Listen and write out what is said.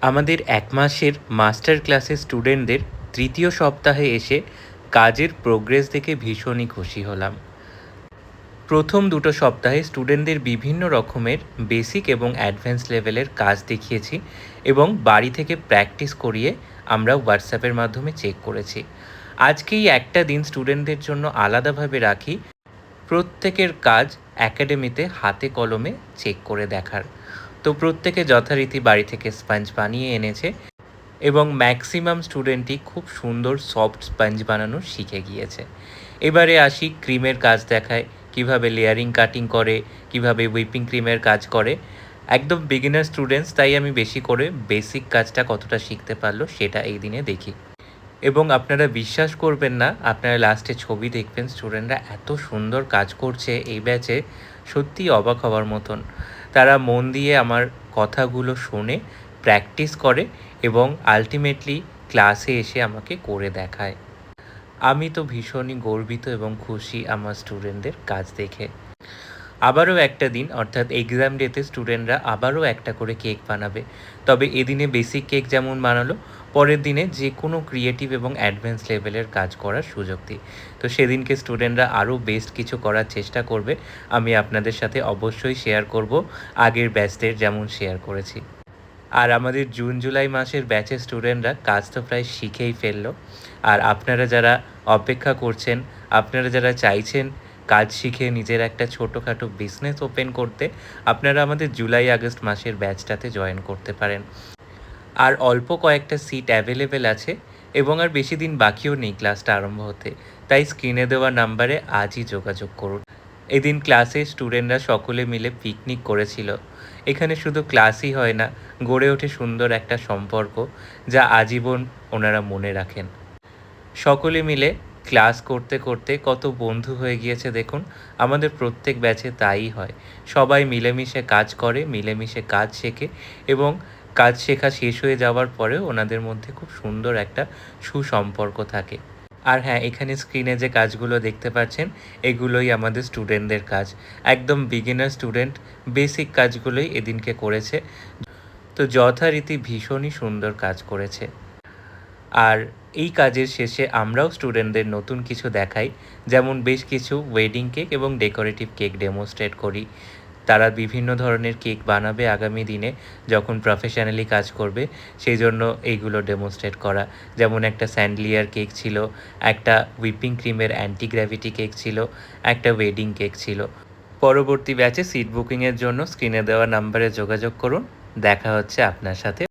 আমাদের ১ মাসের মাস্টার ক্লাসের স্টুডেন্টদের ৩য় সপ্তাহে এসে কাজের প্রোগ্রেস দেখে ভীষণই খুশি হলাম। প্রথম দুটো সপ্তাহে স্টুডেন্টদের বিভিন্ন রকমের বেসিক এবং অ্যাডভান্স লেভেলের কাজ দেখিয়েছি এবং বাড়ি থেকে প্র্যাকটিস করিয়ে আমরা হোয়াটসঅ্যাপের মাধ্যমে চেক করেছি। আজকেই একটা দিন স্টুডেন্টদের জন্য আলাদাভাবে রাখি প্রত্যেকের কাজ একাডেমিতে হাতে কলমে চেক করে দেখার। তো প্রত্যেকে যথারীতি বাড়ি থেকে স্পঞ্জ বানিয়ে এনেছে এবং ম্যাক্সিমাম স্টুডেন্টই খুব সুন্দর সফট স্পঞ্জ বানানো শিখে গিয়েছে। এবারে আসি ক্রিমের কাজ দেখায়, কিভাবে লেয়ারিং কাটিং করে, কিভাবে হুইপিং ক্রিমের কাজ করে। একদম বিগিনার স্টুডেন্টস, তাই আমি বেশি করে বেসিক কাজটা কতটা শিখতে পারলো সেটা এই দিনে দেখি। এবং আপনারা বিশ্বাস করবেন না, আপনারা লাস্টে ছবি দেখবেন স্টুডেন্টরা এত সুন্দর কাজ করছে এই ব্যাচে, সত্যিই অবাক হওয়ার মতন। তারা মন দিয়ে আমার কথাগুলো শোনে, প্র্যাকটিস করে এবং আলটিমেটলি ক্লাসে এসে আমাকে করে দেখায়। আমি তো ভীষণই গর্বিত এবং খুশি আমার স্টুডেন্টদের কাজ দেখে। আবারও একটা দিন অর্থাৎ এক্সাম ডেতে স্টুডেন্টরা আবারও একটা করে কেক বানাবে। তবে এদিনে বেসিক কেক যেমন বানালো, পরের দিনে যে কোনো ক্রিয়েটিভ এবং অ্যাডভান্স লেভেলের কাজ করার সুযোগ দিই। তো সেদিনকে স্টুডেন্টরা আরও বেস্ট কিছু করার চেষ্টা করবে। আমি আপনাদের সাথে অবশ্যই শেয়ার করব, আগের ব্যাচদের যেমন শেয়ার করেছি। আর আমাদের জুন জুলাই মাসের ব্যাচের স্টুডেন্টরা কাজ তো প্রায় শিখেই ফেললো। আর আপনারা যারা অপেক্ষা করছেন, আপনারা যারা চাইছেন কাজ শিখে নিজের একটা ছোটোখাটো বিজনেস ওপেন করতে, আপনারা আমাদের জুলাই আগস্ট মাসের ব্যাচটাতে জয়েন করতে পারেন। আর অল্প কয়েকটা সিট অ্যাভেলেবেল আছে এবং আর বেশি দিন বাকিও নেই ক্লাসটা আরম্ভ হতে। তাই স্ক্রিনে দেওয়া নাম্বারে আজই যোগাযোগ করুন। এদিন ক্লাসে স্টুডেন্টরা সকলে মিলে পিকনিক করেছিল। এখানে শুধু ক্লাসই হয় না, গড়ে ওঠে সুন্দর একটা সম্পর্ক, যা আজীবন ওনারা মনে রাখেন। সকলে মিলে ক্লাস করতে করতে কত বন্ধু হয়ে গিয়েছে দেখুন। আমাদের প্রত্যেক ব্যাচে তাই হয়। সবাই মিলেমিশে কাজ করে, মিলেমিশে কাজ শেখে এবং কাজ শেখা শেষ হয়ে যাওয়ার পরেও ওনাদের মধ্যে খুব সুন্দর একটা সুসম্পর্ক থাকে। আর হ্যাঁ, এখানে স্ক্রিনে যে কাজগুলো দেখতে পাচ্ছেন, এগুলোই আমাদের স্টুডেন্টদের কাজ। একদম বিগিনার স্টুডেন্ট বেসিক কাজগুলোই এদিনকে করেছে। তো যথারীতি ভীষণই সুন্দর কাজ করেছে। আর এই কাজের শেষে আমরাও স্টুডেন্টদের নতুন কিছু দেখাই, যেমন বেশ কিছু ওয়েডিং কেক এবং ডেকোরেটিভ কেক ডেমনস্ট্রেট করি। তারা বিভিন্ন ধরনের কেক বানাবে আগামী দিনে যখন প্রফেশনালি কাজ করবে, সেই জন্য এইগুলো ডেমনস্ট্রেট করা। যেমন একটা স্যান্ডলিয়ার কেক ছিল, একটা হুইপিং ক্রিমের অ্যান্টি গ্র্যাভিটি কেক ছিল, একটা ওয়েডিং কেক ছিল। পরবর্তী ব্যাচে সিট বুকিংয়ের জন্য স্ক্রিনে দেওয়া নাম্বারে যোগাযোগ করুন। দেখা হচ্ছে আপনার সাথে।